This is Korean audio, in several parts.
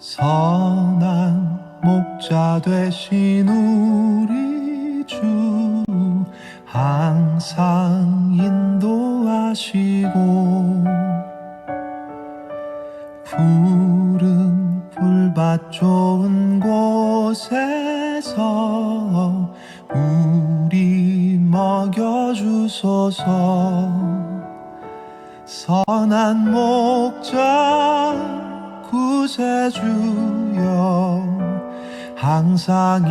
선한 목자 되신 우리 주 항상 인도하시고 푸른 풀밭 좋은 곳에서 우리 먹여주소서. 선한 목자 구세주여 항상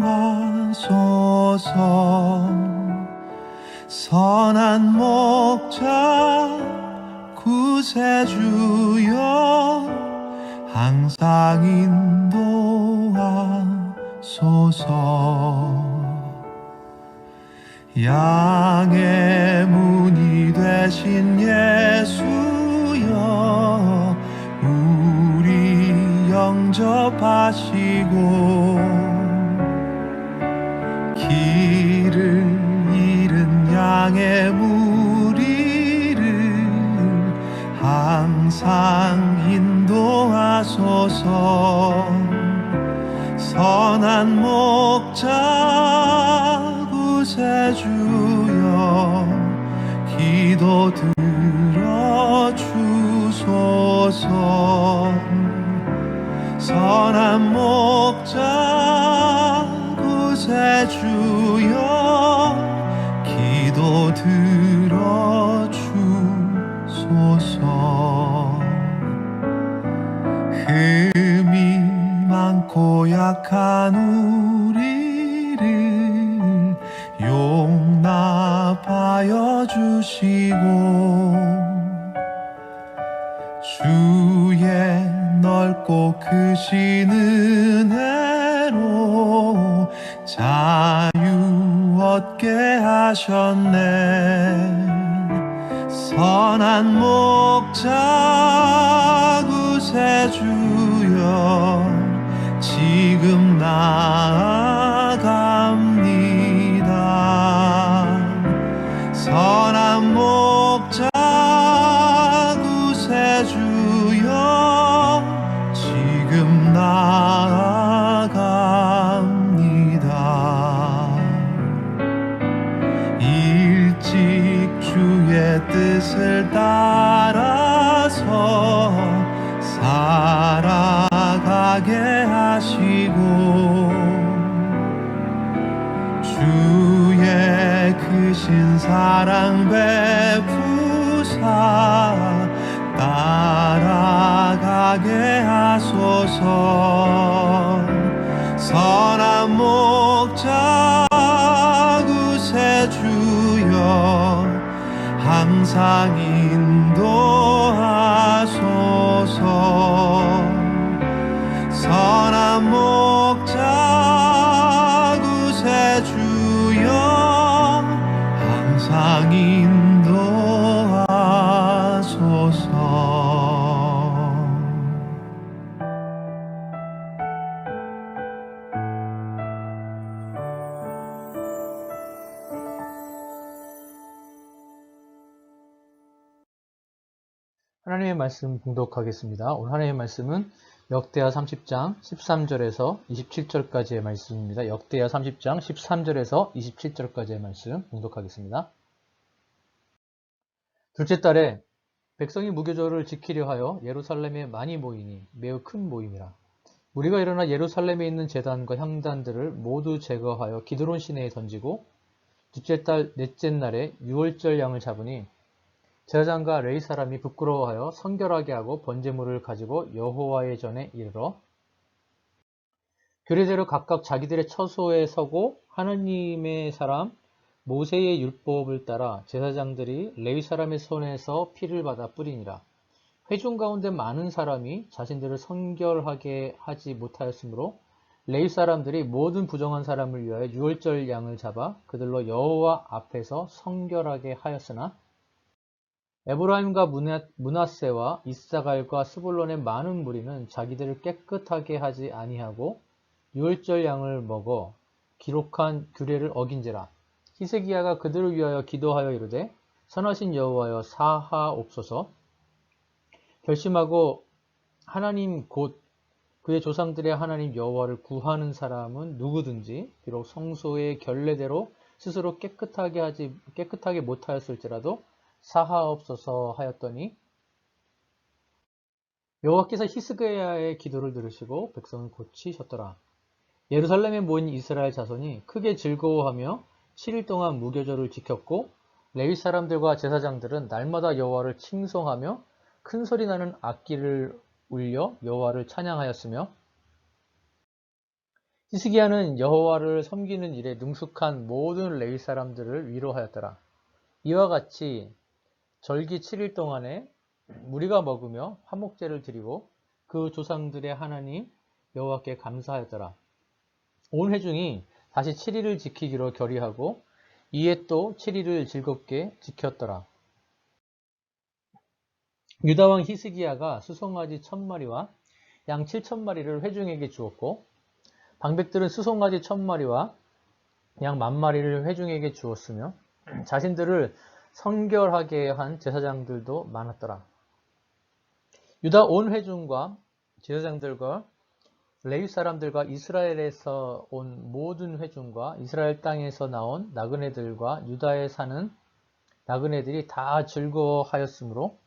인도하소서. 선한 목자 구세주여 항상 인도하소서. 양의 문이 되신 예수여 우리 영접하시고 길을 잃은 양의 무리를 항상 인도하소서. 선한 목자 구세주여 기도 들어주소서. 선한 목자 구세주여 기도 들어주소서. 흠이 많고 약한 우리를 용납하여 주시고 주의 넓고 크신 은혜로 자유 얻게 하셨네. 선한 목자 구세주여 지금 나아갑니다. 선한 목자 구세주여 지금 나아갑니다. 일찍 주의 뜻을 따라서 살아가게 하시고 주의 크신 사랑 베푸사 따라가게 하소서. 선한 목자 구세주여 항상 인도하소서. 선한 목자 구세주여 항상 인도하소서. 하나님의 말씀 봉독하겠습니다. 오늘 하나님의 말씀은 역대하 30장 13절에서 27절까지의 말씀입니다. 역대하 30장 13절에서 27절까지의 말씀 봉독하겠습니다. 둘째 달에 백성이 무교절을 지키려 하여 예루살렘에 많이 모이니 매우 큰 모임이라. 무리가 일어나 예루살렘에 있는 제단과 향단들을 모두 제거하여 기드론 시내에 던지고 둘째 달 넷째 날에 유월절 양을 잡으니 제사장과 레위 사람이 부끄러워하여 성결하게 하고 번제물을 가지고 여호와의 전에 이르러 규례대로 각각 자기들의 처소에 서고 하나님의 사람 모세의 율법을 따라 제사장들이 레위 사람의 손에서 피를 받아 뿌리니라. 회중 가운데 많은 사람이 자신들을 성결하게 하지 못하였으므로 레위 사람들이 모든 부정한 사람을 위하여 유월절 양을 잡아 그들로 여호와 앞에서 성결하게 하였으나 에브라임과 므낫세와 이스사갈과 스불론의 많은 무리는 자기들을 깨끗하게 하지 아니하고 유월절 양을 먹어 기록한 규례를 어긴지라. 히스기야가 그들을 위하여 기도하여 이르되 선하신 여호와여 사하옵소서. 결심하고 하나님 곧 그의 조상들의 하나님 여호와를 구하는 사람은 누구든지 비록 성소의 결례대로 스스로 깨끗하게 못하였을지라도 사하옵소서 하였더니 여호와께서 히스기야의 기도를 들으시고 백성을 고치셨더라. 예루살렘에 모인 이스라엘 자손이 크게 즐거워하며 7일 동안 무교절을 지켰고 레위 사람들과 제사장들은 날마다 여호와를 칭송하며 큰 소리 나는 악기를 울려 여호와를 찬양하였으며 히스기야는 여호와를 섬기는 일에 능숙한 모든 레위 사람들을 위로하였더라. 이와 같이 절기 7일 동안에 무리가 먹으며 화목제를 드리고 그 조상들의 하나님 여호와께 감사하였더라. 온 회중이 다시 7일을 지키기로 결의하고 이에 또 7일을 즐겁게 지켰더라. 유다왕 히스기야가 수송아지 1000마리와 양 7000마리를 회중에게 주었고 방백들은 수송아지 1000마리와 양 10,000마리를 회중에게 주었으며 자신들을 성결하게 한 제사장들도 많았더라. 유다 온 회중과 제사장들과 레위 사람들과 이스라엘에서 온 모든 회중과 이스라엘 땅에서 나온 나그네들과 유다에 사는 나그네들이 다 즐거워하였으므로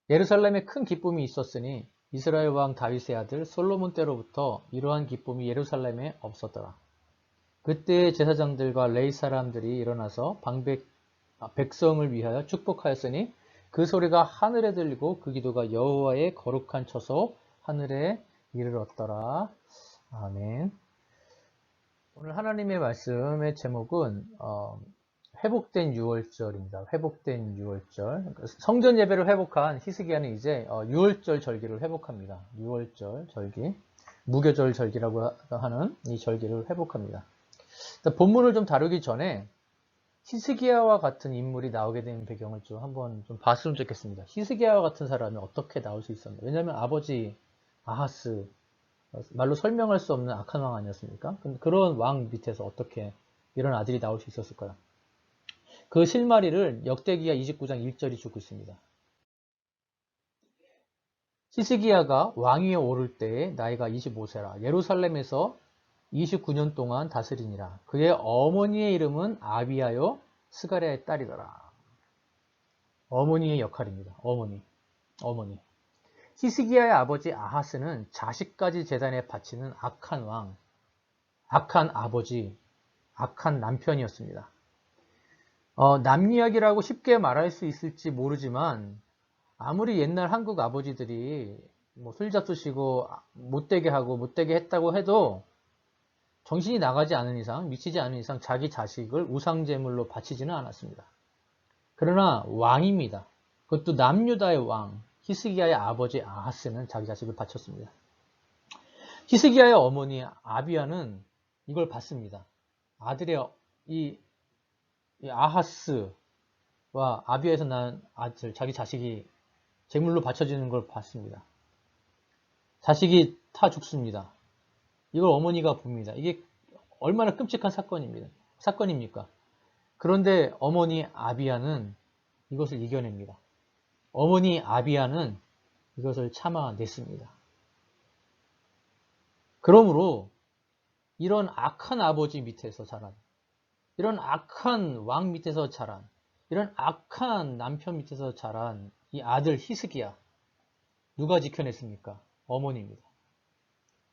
예루살렘에 큰 기쁨이 있었으니 이스라엘 왕 다윗의 아들 솔로몬 때로부터 이러한 기쁨이 예루살렘에 없었더라. 그때 제사장들과 레위 사람들이 일어나서 백성을 위하여 축복하였으니 그 소리가 하늘에 들리고 그 기도가 여호와의 거룩한 처소 하늘에 이르렀더라. 아멘. 오늘 하나님의 말씀의 제목은 회복된 유월절입니다. 회복된 유월절. 성전 예배를 회복한 히스기야는 이제 유월절 절기를 회복합니다. 유월절 절기, 무교절 절기라고 하는 이 절기를 회복합니다. 본문을 좀 다루기 전에 히스기야와 같은 인물이 나오게 된 배경을 좀 한번 좀 봤으면 좋겠습니다. 히스기야와 같은 사람이 어떻게 나올 수 있었나? 왜냐하면 아버지 아하스, 말로 설명할 수 없는 악한 왕 아니었습니까? 그런 왕 밑에서 어떻게 이런 아들이 나올 수 있었을까요? 그 실마리를 역대기야 29장 1절이 주고 있습니다. 히스기야가 왕위에 오를 때에 나이가 25세라. 예루살렘에서 29년 동안 다스리니라. 그의 어머니의 이름은 아비야요 스가랴의 딸이더라. 어머니의 역할입니다. 어머니. 히스기야의 아버지 아하스는 자식까지 제단에 바치는 악한 왕, 악한 아버지, 악한 남편이었습니다. 남 이야기라고 쉽게 말할 수 있을지 모르지만 아무리 옛날 한국 아버지들이 술 잡수시고 못되게 하고 못되게 했다고 해도 정신이 나가지 않은 이상, 미치지 않은 이상 자기 자식을 우상제물로 바치지는 않았습니다. 그러나 왕입니다. 그것도 남유다의 왕, 히스기야의 아버지 아하스는 자기 자식을 바쳤습니다. 히스기야의 어머니 아비야는 이걸 봤습니다. 아들의 이 아하스와 아비야에서 난 아들, 자기 자식이 제물로 바쳐지는 걸 봤습니다. 자식이 타 죽습니다. 이걸 어머니가 봅니다. 이게 얼마나 끔찍한 사건입니까? 그런데 어머니 아비야는 이것을 이겨냅니다. 어머니 아비야는 이것을 참아냈습니다. 그러므로 이런 악한 아버지 밑에서 자란, 이런 악한 왕 밑에서 자란, 이런 악한 남편 밑에서 자란 이 아들 히스기야, 누가 지켜냈습니까? 어머니입니다.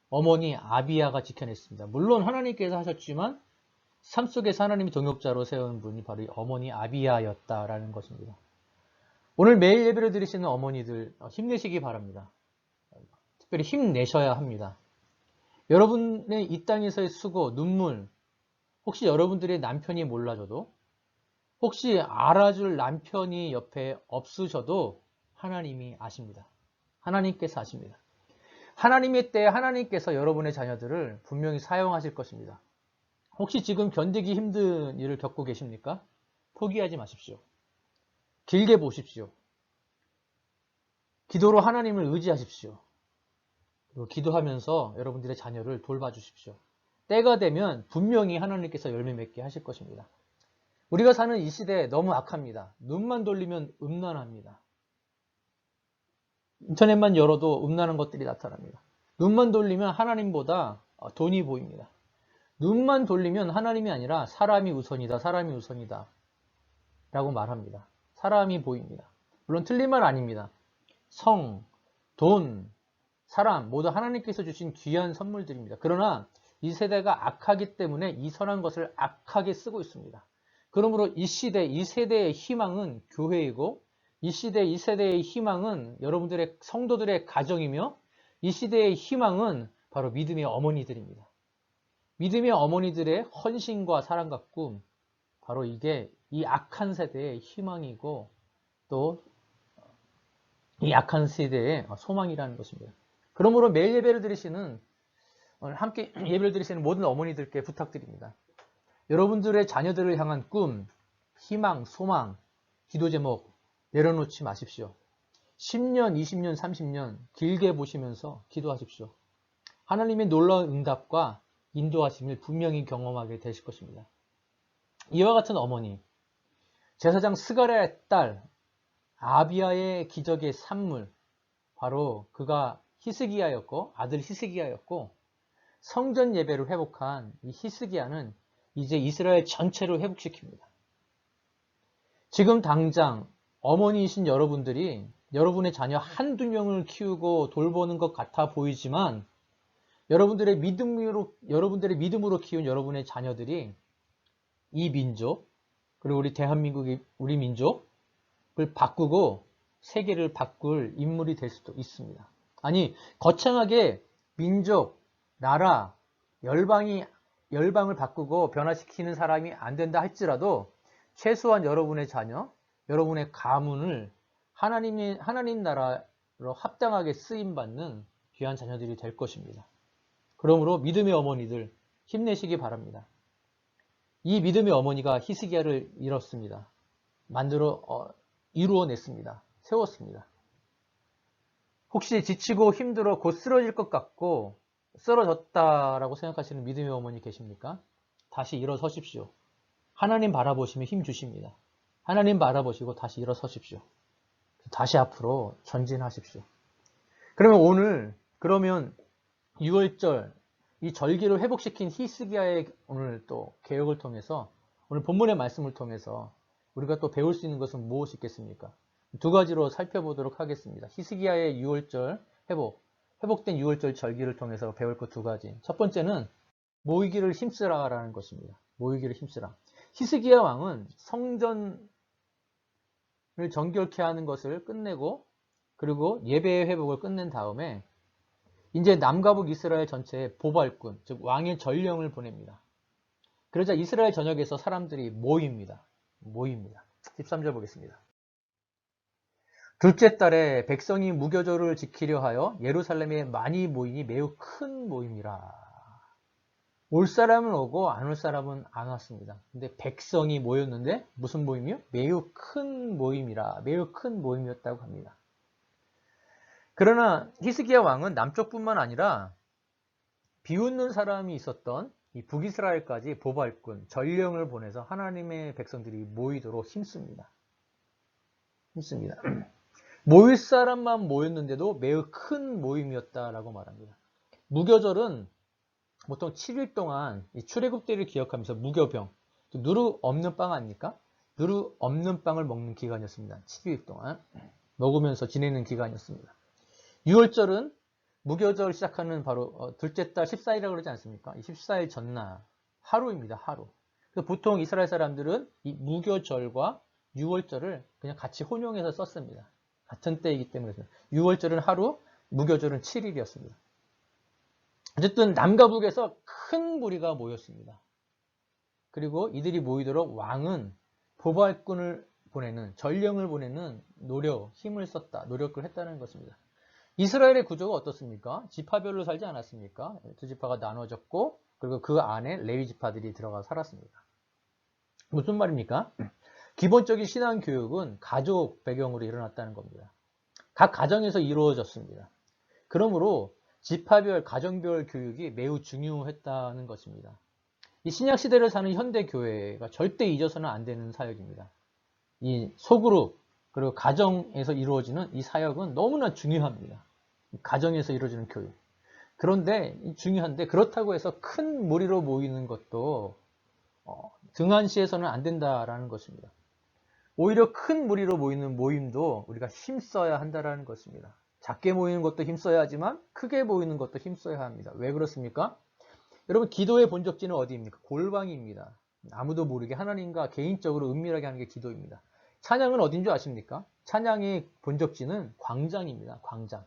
어머니 아비야가 지켜냈습니다. 물론 하나님께서 하셨지만 삶 속에서 하나님이 동역자로 세운 분이 바로 이 어머니 아비야였다라는 것입니다. 오늘 매일 예배를 드리시는 어머니들 힘내시기 바랍니다. 특별히 힘내셔야 합니다. 여러분의 이 땅에서의 수고, 눈물, 혹시 여러분들의 남편이 몰라줘도, 혹시 알아줄 남편이 옆에 없으셔도 하나님이 아십니다. 하나님께서 아십니다. 하나님의 때에 하나님께서 여러분의 자녀들을 분명히 사용하실 것입니다. 혹시 지금 견디기 힘든 일을 겪고 계십니까? 포기하지 마십시오. 길게 보십시오. 기도로 하나님을 의지하십시오. 그리고 기도하면서 여러분들의 자녀를 돌봐주십시오. 때가 되면 분명히 하나님께서 열매 맺게 하실 것입니다. 우리가 사는 이 시대 너무 악합니다. 눈만 돌리면 음란합니다. 인터넷만 열어도 음란한 것들이 나타납니다. 눈만 돌리면 하나님보다 돈이 보입니다. 눈만 돌리면 하나님이 아니라 사람이 우선이다, 사람이 우선이다 라고 말합니다. 사람이 보입니다. 물론 틀린 말 아닙니다. 성, 돈, 사람 모두 하나님께서 주신 귀한 선물들입니다. 그러나 이 세대가 악하기 때문에 이 선한 것을 악하게 쓰고 있습니다. 그러므로 이 시대, 이 세대의 희망은 교회이고, 이 시대, 이 세대의 희망은 여러분들의 성도들의 가정이며, 이 시대의 희망은 바로 믿음의 어머니들입니다. 믿음의 어머니들의 헌신과 사랑과 꿈, 바로 이게 이 악한 세대의 희망이고 또 이 악한 세대의 소망이라는 것입니다. 그러므로 매일 예배를 드리시는, 오늘 함께 예배를 드리시는 모든 어머니들께 부탁드립니다. 여러분들의 자녀들을 향한 꿈, 희망, 소망, 기도 제목 내려놓지 마십시오. 10년, 20년, 30년 길게 보시면서 기도하십시오. 하나님의 놀라운 응답과 인도하심을 분명히 경험하게 되실 것입니다. 이와 같은 어머니, 제사장 스가랴의 딸 아비야의 기적의 산물, 바로 그가 히스기야였고, 아들 히스기야였고, 성전 예배를 회복한 이 히스기야는 이제 이스라엘 전체를 회복시킵니다. 지금 당장 어머니이신 여러분들이 여러분의 자녀 한두 명을 키우고 돌보는 것 같아 보이지만, 여러분들의 믿음으로 키운 여러분의 자녀들이 이 민족, 그리고 우리 대한민국이, 우리 민족을 바꾸고 세계를 바꿀 인물이 될 수도 있습니다. 아니, 거창하게 민족, 나라, 열방을 바꾸고 변화시키는 사람이 안 된다 할지라도 최소한 여러분의 자녀, 여러분의 가문을 하나님 나라로 합당하게 쓰임받는 귀한 자녀들이 될 것입니다. 그러므로 믿음의 어머니들 힘내시기 바랍니다. 이 믿음의 어머니가 히스기야를 이뤘습니다. 이루어냈습니다. 세웠습니다. 혹시 지치고 힘들어 곧 쓰러질 것 같고 쓰러졌다라고 생각하시는 믿음의 어머니 계십니까? 다시 일어서십시오. 하나님 바라보시면 힘 주십니다. 하나님 바라보시고 다시 일어서십시오. 다시 앞으로 전진하십시오. 그러면 6월절 이 절기를 회복시킨 히스기야의 오늘 또 개혁을 통해서, 오늘 본문의 말씀을 통해서 우리가 또 배울 수 있는 것은 무엇이 있겠습니까? 두 가지로 살펴보도록 하겠습니다. 히스기야의 6월절 회복된 6월절 절기를 통해서 배울 것 두 가지. 첫 번째는 모이기를 힘쓰라라는 것입니다. 모이기를 힘쓰라. 히스기야 왕은 성전을 정결케 하는 것을 끝내고, 그리고 예배의 회복을 끝낸 다음에 이제 남과 북 이스라엘 전체에 보발군, 즉 왕의 전령을 보냅니다. 그러자 이스라엘 전역에서 사람들이 모입니다. 13절 보겠습니다. 둘째 달에 백성이 무교절을 지키려 하여 예루살렘에 많이 모이니 매우 큰 모임이라. 올 사람은 오고 안 올 사람은 안 왔습니다. 근데 백성이 모였는데 무슨 모임이요? 매우 큰 모임이라. 매우 큰 모임이었다고 합니다. 그러나 히스기야 왕은 남쪽뿐만 아니라 비웃는 사람이 있었던 이 북이스라엘까지 보발군, 전령을 보내서 하나님의 백성들이 모이도록 힘씁니다. 모일 사람만 모였는데도 매우 큰 모임이었다라고 말합니다. 무교절은 보통 7일 동안 이 출애굽때를 기억하면서 무교병, 누루 없는 빵 아닙니까? 누루 없는 빵을 먹는 기간이었습니다. 7일 동안 먹으면서 지내는 기간이었습니다. 6월절은 무교절 시작하는 바로 둘째 달 14일이라고 그러지 않습니까? 이 14일 전날 하루입니다. 하루. 보통 이스라엘 사람들은 이 무교절과 6월절을 그냥 같이 혼용해서 썼습니다. 같은 때이기 때문에 6월절은 하루, 무교절은 7일이었습니다. 어쨌든 남과 북에서 큰 무리가 모였습니다. 그리고 이들이 모이도록 왕은 보발군을 보내는, 전령을 보내는 힘을 썼다, 노력을 했다는 것입니다. 이스라엘의 구조가 어떻습니까? 지파별로 살지 않았습니까? 두 지파가 나눠졌고, 그리고 그 안에 레위 지파들이 들어가 살았습니다. 무슨 말입니까? 기본적인 신앙 교육은 가족 배경으로 일어났다는 겁니다. 각 가정에서 이루어졌습니다. 그러므로 지파별, 가정별 교육이 매우 중요했다는 것입니다. 이 신약 시대를 사는 현대 교회가 절대 잊어서는 안 되는 사역입니다. 이 소그룹, 그리고 가정에서 이루어지는 이 사역은 너무나 중요합니다. 가정에서 이루어지는 교육. 그런데 중요한데 그렇다고 해서 큰 무리로 모이는 것도 등한시해서는 안 된다라는 것입니다. 오히려 큰 무리로 모이는 모임도 우리가 힘써야 한다라는 것입니다. 작게 모이는 것도 힘써야 하지만 크게 모이는 것도 힘써야 합니다. 왜 그렇습니까? 여러분 기도의 본적지는 어디입니까? 골방입니다. 아무도 모르게 하나님과 개인적으로 은밀하게 하는 게 기도입니다. 찬양은 어딘 줄 아십니까? 찬양의 본적지는 광장입니다. 광장.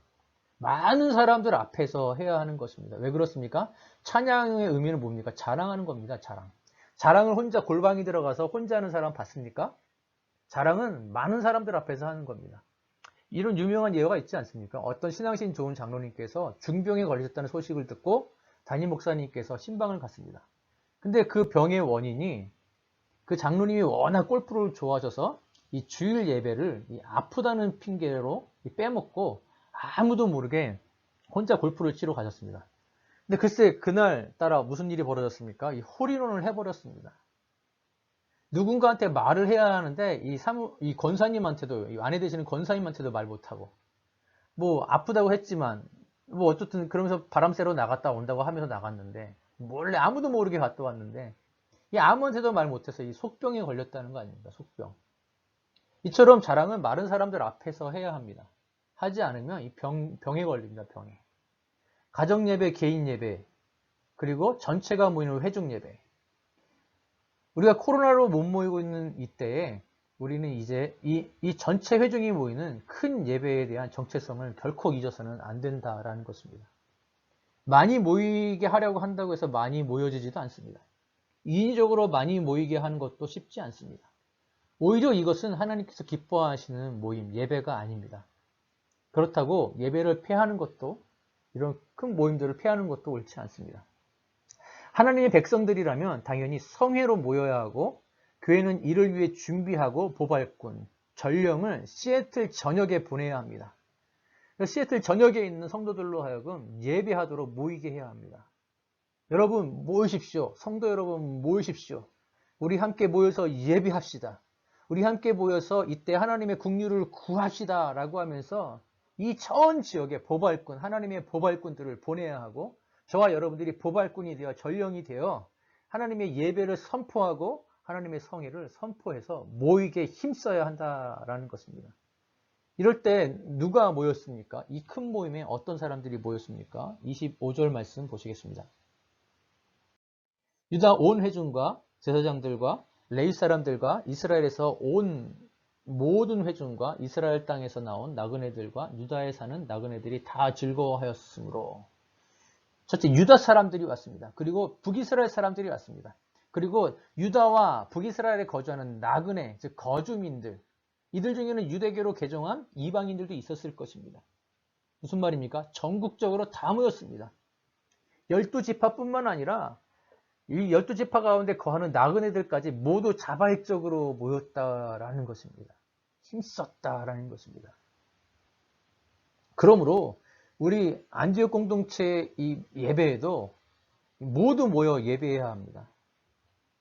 많은 사람들 앞에서 해야 하는 것입니다. 왜 그렇습니까? 찬양의 의미는 뭡니까? 자랑하는 겁니다. 자랑. 자랑을 혼자 골방에 들어가서 혼자 하는 사람 봤습니까? 자랑은 많은 사람들 앞에서 하는 겁니다. 이런 유명한 예화가 있지 않습니까? 어떤 신앙심 좋은 장로님께서 중병에 걸리셨다는 소식을 듣고 담임 목사님께서 신방을 갔습니다. 근데 그 병의 원인이 그 장로님이 워낙 골프를 좋아하셔서 이 주일 예배를 아프다는 핑계로 빼먹고 아무도 모르게 혼자 골프를 치러 가셨습니다. 근데 글쎄 그날 따라 무슨 일이 벌어졌습니까? 이 홀인원을 해버렸습니다. 누군가한테 말을 해야 하는데 이 권사님한테도, 이 아내 되시는 권사님한테도 말 못하고 뭐 아프다고 했지만 뭐 어쨌든 그러면서 바람 쐬러 나갔다 온다고 하면서 나갔는데 몰래 아무도 모르게 갔다 왔는데 이 아무한테도 말 못해서 이 속병에 걸렸다는 거 아닙니까? 속병. 이처럼 자랑은 마른 사람들 앞에서 해야 합니다. 하지 않으면 이 병에 걸립니다. 병에. 가정 예배, 개인 예배, 그리고 전체가 모이는 회중 예배. 우리가 코로나로 못 모이고 있는 이때에 우리는 이제 이 전체 회중이 모이는 큰 예배에 대한 정체성을 결코 잊어서는 안 된다라는 것입니다. 많이 모이게 하려고 한다고 해서 많이 모여지지도 않습니다. 인위적으로 많이 모이게 하는 것도 쉽지 않습니다. 오히려 이것은 하나님께서 기뻐하시는 모임, 예배가 아닙니다. 그렇다고 예배를 폐하는 것도, 이런 큰 모임들을 폐하는 것도 옳지 않습니다. 하나님의 백성들이라면 당연히 성회로 모여야 하고 교회는 이를 위해 준비하고 보발꾼, 전령을 시애틀 전역에 보내야 합니다. 시애틀 전역에 있는 성도들로 하여금 예배하도록 모이게 해야 합니다. 여러분 모이십시오. 성도 여러분 모이십시오. 우리 함께 모여서 예배합시다. 우리 함께 모여서 이때 하나님의 국류를 구합시다 라고 하면서 이 전 지역에 보발꾼, 하나님의 보발꾼들을 보내야 하고 저와 여러분들이 보발꾼이 되어 전령이 되어 하나님의 예배를 선포하고 하나님의 성회를 선포해서 모이게 힘써야 한다라는 것입니다. 이럴 때 누가 모였습니까? 이 큰 모임에 어떤 사람들이 모였습니까? 25절 말씀 보시겠습니다. 유다 온 회중과 제사장들과 레위 사람들과 이스라엘에서 온 모든 회중과 이스라엘 땅에서 나온 나그네들과 유다에 사는 나그네들이 다 즐거워하였으므로. 첫째, 유다 사람들이 왔습니다. 그리고 북이스라엘 사람들이 왔습니다. 그리고 유다와 북이스라엘에 거주하는 나그네, 즉 거주민들, 이들 중에는 유대교로 개종한 이방인들도 있었을 것입니다. 무슨 말입니까? 전국적으로 다 모였습니다. 12지파뿐만 아니라 이 12지파 가운데 거하는 나그네들까지 모두 자발적으로 모였다라는 것입니다. 힘썼다라는 것입니다. 그러므로 우리 안디옥 공동체 이 예배에도 모두 모여 예배해야 합니다.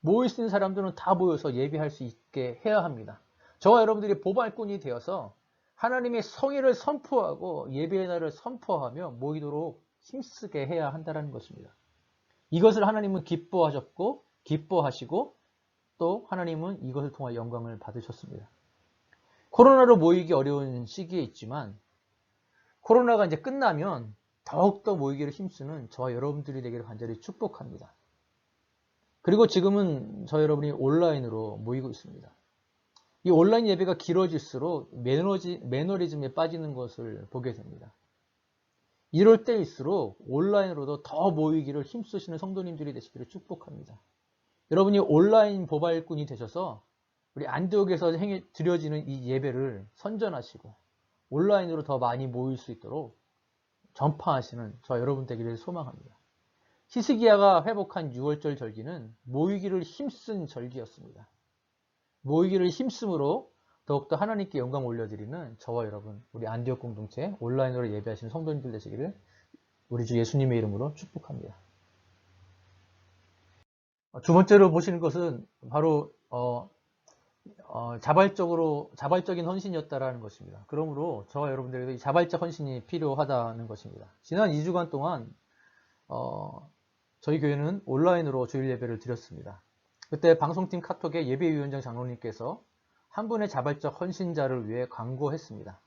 모일 수 있는 사람들은 다 모여서 예배할 수 있게 해야 합니다. 저와 여러분들이 보발꾼이 되어서 하나님의 성의를 선포하고 예배의 날을 선포하며 모이도록 힘쓰게 해야 한다는 것입니다. 이것을 하나님은 기뻐하셨고 기뻐하시고 또 하나님은 이것을 통해 영광을 받으셨습니다. 코로나로 모이기 어려운 시기에 있지만 코로나가 이제 끝나면 더욱더 모이기를 힘쓰는 저와 여러분들이 되기를 간절히 축복합니다. 그리고 지금은 저 여러분이 온라인으로 모이고 있습니다. 이 온라인 예배가 길어질수록 매너리즘에 빠지는 것을 보게 됩니다. 이럴 때일수록 온라인으로도 더 모이기를 힘쓰시는 성도님들이 되시기를 축복합니다. 여러분이 온라인 보발꾼이 되셔서 우리 안디옥에서 드려지는 이 예배를 선전하시고 온라인으로 더 많이 모일 수 있도록 전파하시는 저 여러분 되기를 소망합니다. 히스기야가 회복한 6월절 절기는 모이기를 힘쓴 절기였습니다. 모이기를 힘씀으로 더욱더 하나님께 영광 올려드리는 저와 여러분, 우리 안디옥 공동체 온라인으로 예배하시는 성도님들 되시기를 우리 주 예수님의 이름으로 축복합니다. 두 번째로 보시는 것은 바로 자발적인 헌신이었다라는 것입니다. 그러므로 저와 여러분들에게도 이 자발적 헌신이 필요하다는 것입니다. 지난 2주간 동안 저희 교회는 온라인으로 주일 예배를 드렸습니다. 그때 방송팀 카톡에 예배위원장 장로님께서 한 분의 자발적 헌신자를 위해 광고했습니다.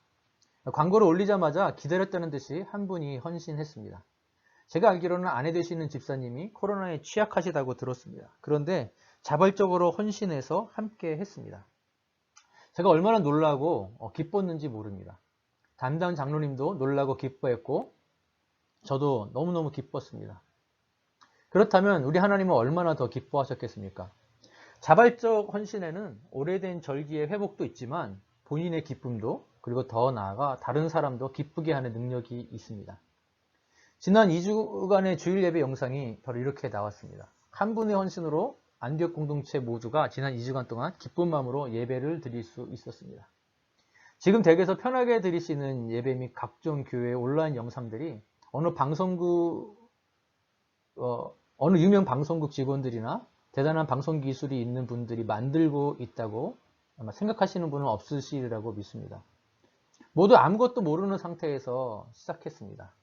광고를 올리자마자 기다렸다는 듯이 한 분이 헌신했습니다. 제가 알기로는 아내 되시는 집사님이 코로나에 취약하시다고 들었습니다. 그런데 자발적으로 헌신해서 함께 했습니다. 제가 얼마나 놀라고 기뻤는지 모릅니다. 담당 장로님도 놀라고 기뻐했고 저도 너무너무 기뻤습니다. 그렇다면 우리 하나님은 얼마나 더 기뻐하셨겠습니까? 자발적 헌신에는 오래된 절기의 회복도 있지만 본인의 기쁨도 그리고 더 나아가 다른 사람도 기쁘게 하는 능력이 있습니다. 지난 2주간의 주일 예배 영상이 바로 이렇게 나왔습니다. 한 분의 헌신으로 안디옥 공동체 모두가 지난 2주간 동안 기쁜 마음으로 예배를 드릴 수 있었습니다. 지금 댁에서 편하게 드릴 수 있는 예배 및 각종 교회 온라인 영상들이 어느 유명 방송국 직원들이나 대단한 방송 기술이 있는 분들이 만들고 있다고 아마 생각하시는 분은 없으시리라고 믿습니다. 모두 아무것도 모르는 상태에서 시작했습니다.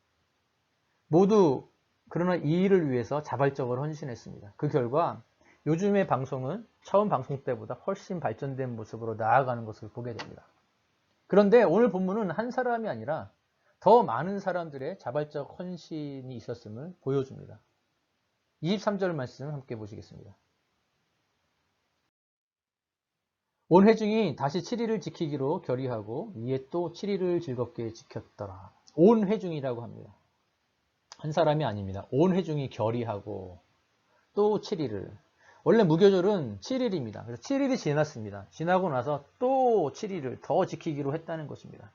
모두 그러나 이 일을 위해서 자발적으로 헌신했습니다. 그 결과 요즘의 방송은 처음 방송 때보다 훨씬 발전된 모습으로 나아가는 것을 보게 됩니다. 그런데 오늘 본문은 한 사람이 아니라 더 많은 사람들의 자발적 헌신이 있었음을 보여줍니다. 23절 말씀 함께 보시겠습니다. 온 회중이 다시 7일을 지키기로 결의하고 이에 또 7일을 즐겁게 지켰더라. 온 회중이라고 합니다. 한 사람이 아닙니다. 온 회중이 결의하고 또 7일을. 원래 무교절은 7일입니다. 그래서 7일이 지났습니다. 지나고 나서 또 7일을 더 지키기로 했다는 것입니다.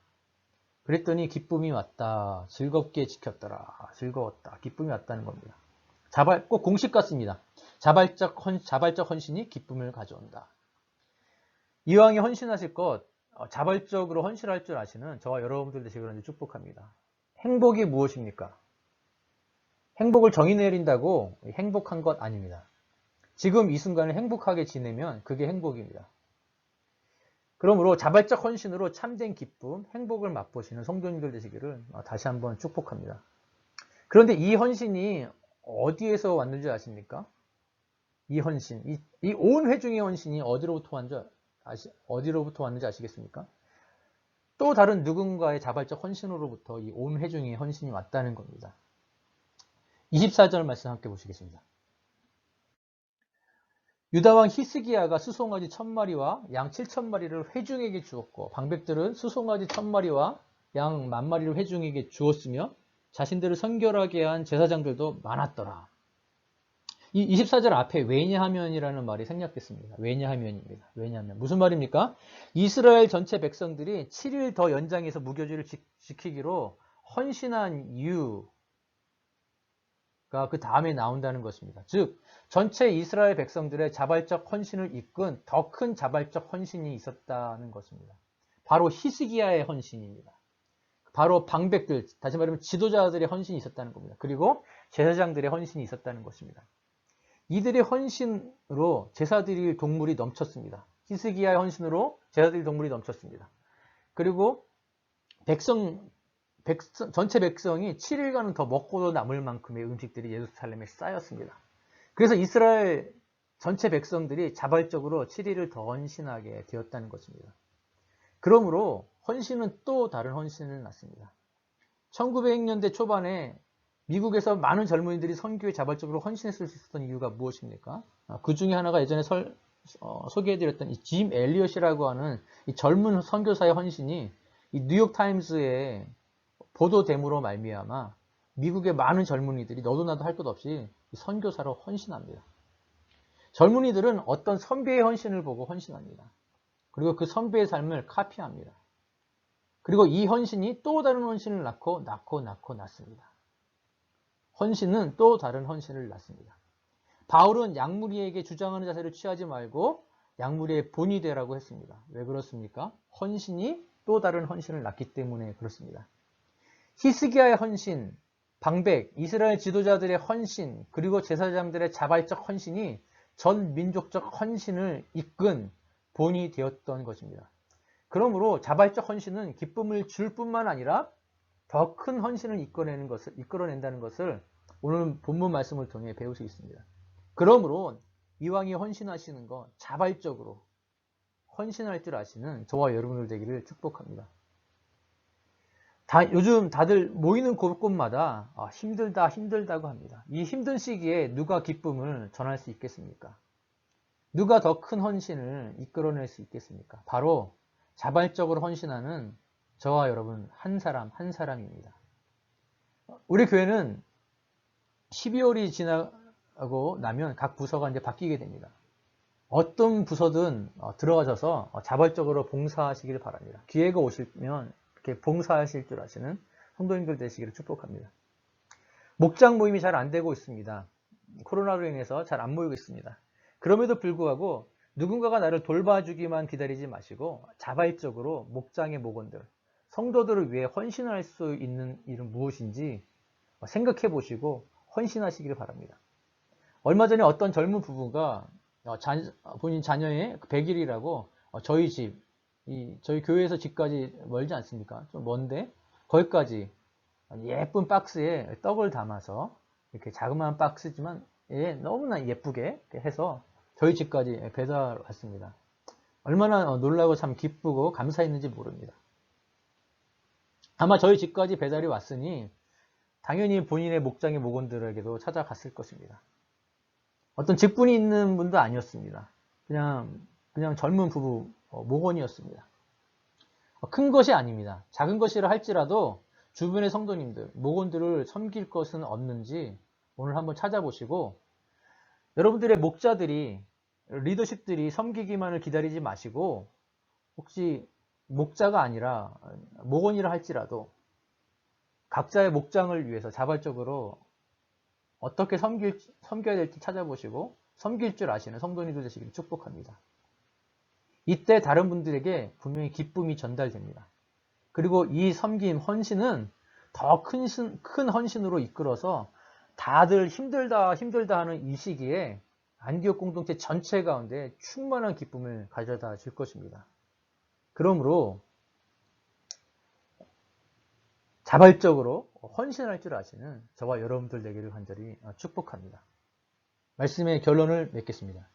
그랬더니 기쁨이 왔다. 즐겁게 지켰더라. 즐거웠다. 기쁨이 왔다는 겁니다. 꼭 공식 같습니다. 자발적 헌신이 기쁨을 가져온다. 이왕에 헌신하실 것, 자발적으로 헌신할 줄 아시는 저와 여러분들 되시기를 축복합니다. 행복이 무엇입니까? 행복을 정의 내린다고 행복한 것 아닙니다. 지금 이 순간을 행복하게 지내면 그게 행복입니다. 그러므로 자발적 헌신으로 참된 기쁨, 행복을 맛보시는 성도님들 되시기를 다시 한번 축복합니다. 그런데 이 헌신이 어디에서 왔는지 아십니까? 이 헌신, 이 온 회중의 헌신이 어디로부터 왔는지 아시겠습니까? 또 다른 누군가의 자발적 헌신으로부터 이 온 회중의 헌신이 왔다는 겁니다. 24절 말씀 함께 보시겠습니다. 유다왕 히스기야가 수송아지 1000마리와 양 7000마리를 회중에게 주었고 방백들은 수송아지 1000마리와 양 10,000마리를 회중에게 주었으며 자신들을 선결하게 한 제사장들도 많았더라. 이 24절 앞에 왜냐하면이라는 말이 생략됐습니다. 왜냐하면입니다. 왜냐하면 무슨 말입니까? 이스라엘 전체 백성들이 7일 더 연장해서 무교절을 지키기로 헌신한 이유가 그 다음에 나온다는 것입니다. 즉 전체 이스라엘 백성들의 자발적 헌신을 이끈 더 큰 자발적 헌신이 있었다는 것입니다. 바로 히스기야의 헌신입니다. 바로 방백들, 다시 말하면 지도자들의 헌신이 있었다는 겁니다. 그리고 제사장들의 헌신이 있었다는 것입니다. 이들의 헌신으로 제사드릴 동물이 넘쳤습니다. 히스기야의 헌신으로 제사드릴 동물이 넘쳤습니다. 그리고 전체 백성이 7일간은 더 먹고도 남을 만큼의 음식들이 예루살렘에 쌓였습니다. 그래서 이스라엘 전체 백성들이 자발적으로 7일을 더 헌신하게 되었다는 것입니다. 그러므로 헌신은 또 다른 헌신을 낳습니다. 1900년대 초반에 미국에서 많은 젊은이들이 선교에 자발적으로 헌신했을 수 있었던 이유가 무엇입니까? 그 중에 하나가 예전에 소개해드렸던 이 짐 엘리엇이라고 하는 이 젊은 선교사의 헌신이 이 뉴욕타임스에 보도됨으로 말미암아 미국의 많은 젊은이들이 너도 나도 할 것 없이 선교사로 헌신합니다. 젊은이들은 어떤 선배의 헌신을 보고 헌신합니다. 그리고 그 선배의 삶을 카피합니다. 그리고 이 헌신이 또 다른 헌신을 낳습니다. 헌신은 또 다른 헌신을 낳습니다. 바울은 양무리에게 주장하는 자세를 취하지 말고 양무리의 본이 되라고 했습니다. 왜 그렇습니까? 헌신이 또 다른 헌신을 낳기 때문에 그렇습니다. 히스기야의 헌신, 방백, 이스라엘 지도자들의 헌신, 그리고 제사장들의 자발적 헌신이 전 민족적 헌신을 이끈 본이 되었던 것입니다. 그러므로 자발적 헌신은 기쁨을 줄 뿐만 아니라 더 큰 헌신을 이끌어낸다는 것을 오늘 본문 말씀을 통해 배울 수 있습니다. 그러므로 이왕이 헌신하시는 것, 자발적으로 헌신할 줄 아시는 저와 여러분들 되기를 축복합니다. 요즘 다들 모이는 곳곳마다 힘들다고 합니다. 이 힘든 시기에 누가 기쁨을 전할 수 있겠습니까? 누가 더 큰 헌신을 이끌어낼 수 있겠습니까? 바로 자발적으로 헌신하는 저와 여러분 한 사람 한 사람입니다. 우리 교회는 12월이 지나고 나면 각 부서가 이제 바뀌게 됩니다. 어떤 부서든 들어가셔서 자발적으로 봉사하시길 바랍니다. 기회가 오시면 이렇게 봉사하실 줄 아시는 성도님들 되시기를 축복합니다. 목장 모임이 잘 안 되고 있습니다. 코로나로 인해서 잘 안 모이고 있습니다. 그럼에도 불구하고 누군가가 나를 돌봐주기만 기다리지 마시고 자발적으로 목장의 목원들, 성도들을 위해 헌신할 수 있는 일은 무엇인지 생각해 보시고 헌신하시기를 바랍니다. 얼마 전에 어떤 젊은 부부가 본인 자녀의 100일이라고 저희 교회에서 집까지 멀지 않습니까? 좀 먼데 거기까지 예쁜 박스에 떡을 담아서 이렇게 자그마한 박스지만 너무나 예쁘게 해서 저희 집까지 배달 왔습니다. 얼마나 놀라고 참 기쁘고 감사했는지 모릅니다. 아마 저희 집까지 배달이 왔으니 당연히 본인의 목장의 목원들에게도 찾아갔을 것입니다. 어떤 직분이 있는 분도 아니었습니다. 그냥 젊은 부부 목원이었습니다. 큰 것이 아닙니다. 작은 것이라 할지라도 주변의 성도님들, 목원들을 섬길 것은 없는지 오늘 한번 찾아보시고 여러분들의 목자들이, 리더십들이 섬기기만을 기다리지 마시고 혹시 목자가 아니라 목원이라 할지라도 각자의 목장을 위해서 자발적으로 어떻게 섬겨야 될지 찾아보시고 섬길 줄 아시는 성도님들 되시기를 축복합니다. 이때 다른 분들에게 분명히 기쁨이 전달됩니다. 그리고 이 섬김, 헌신은 더 큰 헌신으로 이끌어서 다들 힘들다 하는 이 시기에 안디옥 공동체 전체 가운데 충만한 기쁨을 가져다 줄 것입니다. 그러므로 자발적으로 헌신할 줄 아시는 저와 여러분들 되기를 간절히 축복합니다. 말씀의 결론을 맺겠습니다.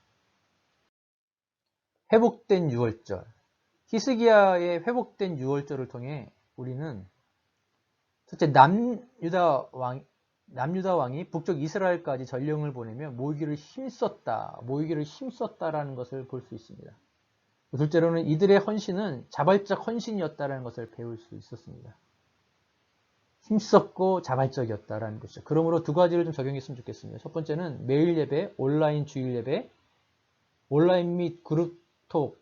회복된 유월절, 히스기야의 회복된 유월절을 통해 우리는 첫째 남유다 왕이 북쪽 이스라엘까지 전령을 보내며 모이기를 힘썼다라는 것을 볼 수 있습니다. 둘째로는 이들의 헌신은 자발적 헌신이었다라는 것을 배울 수 있었습니다. 힘썼고 자발적이었다라는 것이죠. 그러므로 두 가지를 좀 적용했으면 좋겠습니다. 첫 번째는 매일 예배, 온라인 주일 예배, 온라인 및 그룹톡으로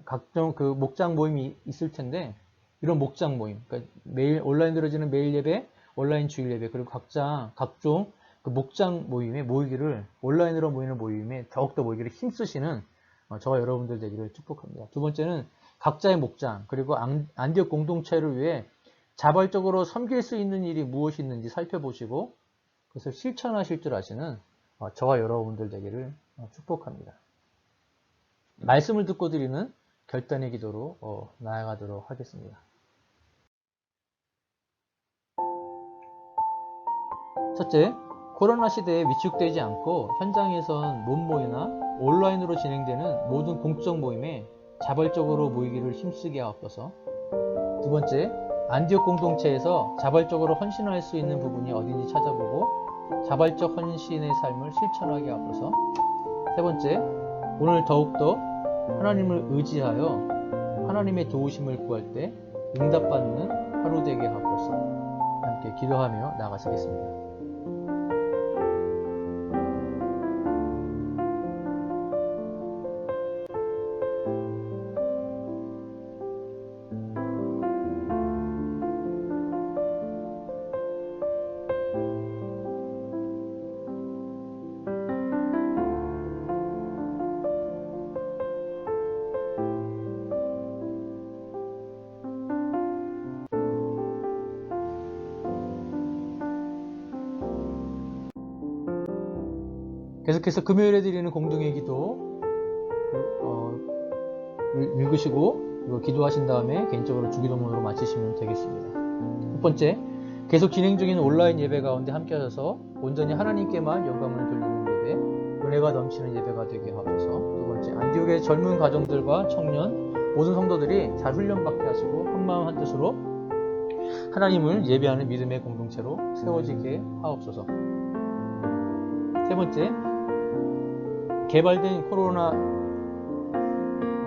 각종 그 목장 모임이 있을 텐데 이런 목장 모임, 그러니까 매일 온라인으로 이루어지는 매일 예배, 온라인 주일 예배, 그리고 각종 그 목장 모임에 모이기를, 온라인으로 모이는 모임에 더욱더 모이기를 힘쓰시는 저와 여러분들 되기를 축복합니다. 두 번째는 각자의 목장, 그리고 안디옥 공동체를 위해 자발적으로 섬길 수 있는 일이 무엇이 있는지 살펴보시고 그것을 실천하실 줄 아시는 저와 여러분들 되기를 축복합니다. 말씀을 듣고 드리는 결단의 기도로 나아가도록 하겠습니다. 첫째, 코로나 시대에 위축되지 않고 현장에선 못 모이나 온라인으로 진행되는 모든 공적 모임에 자발적으로 모이기를 힘쓰게 하옵소서. 두 번째, 안디옥 공동체에서 자발적으로 헌신할 수 있는 부분이 어딘지 찾아보고 자발적 헌신의 삶을 실천하게 하옵소서. 세 번째, 오늘 더욱더 하나님을 의지하여 하나님의 도우심을 구할 때 응답받는 하루 되게 하옵소서. 함께 기도하며 나아가시겠습니다. 계속해서 금요일에 드리는 공동의 기도, 읽으시고 이거 기도하신 다음에 개인적으로 주기도문으로 마치시면 되겠습니다. 첫 번째, 계속 진행 중인 온라인 예배 가운데 함께 하셔서 온전히 하나님께만 영광을 돌리는 예배, 은혜가 넘치는 예배가 되게 하옵소서. 두 번째, 안디옥의 젊은 가정들과 청년, 모든 성도들이 잘 훈련받게 하시고 한마음 한뜻으로 하나님을 예배하는 믿음의 공동체로 세워지게 하옵소서. 세 번째, 개발된 코로나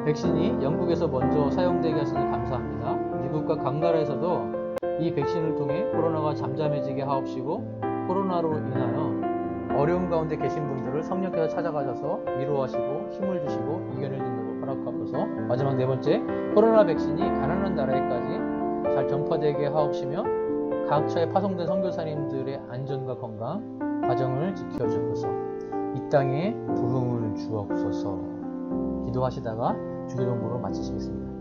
백신이 영국에서 먼저 사용되게 하시니 감사합니다. 미국과 각 나라에서도 이 백신을 통해 코로나가 잠잠해지게 하옵시고 코로나로 인하여 어려움 가운데 계신 분들을 성령께서 찾아가셔서 위로하시고 힘을 주시고 이겨낼 수 있는 것 허락하옵소서. 마지막 네 번째, 코로나 백신이 가난한 나라에까지 잘 전파되게 하옵시며 각처에 파송된 선교사님들의 안전과 건강, 가정을 지켜주옵소서. 이 땅에 부흥을 주옵소서. 기도하시다가 주기도문으로 마치시겠습니다.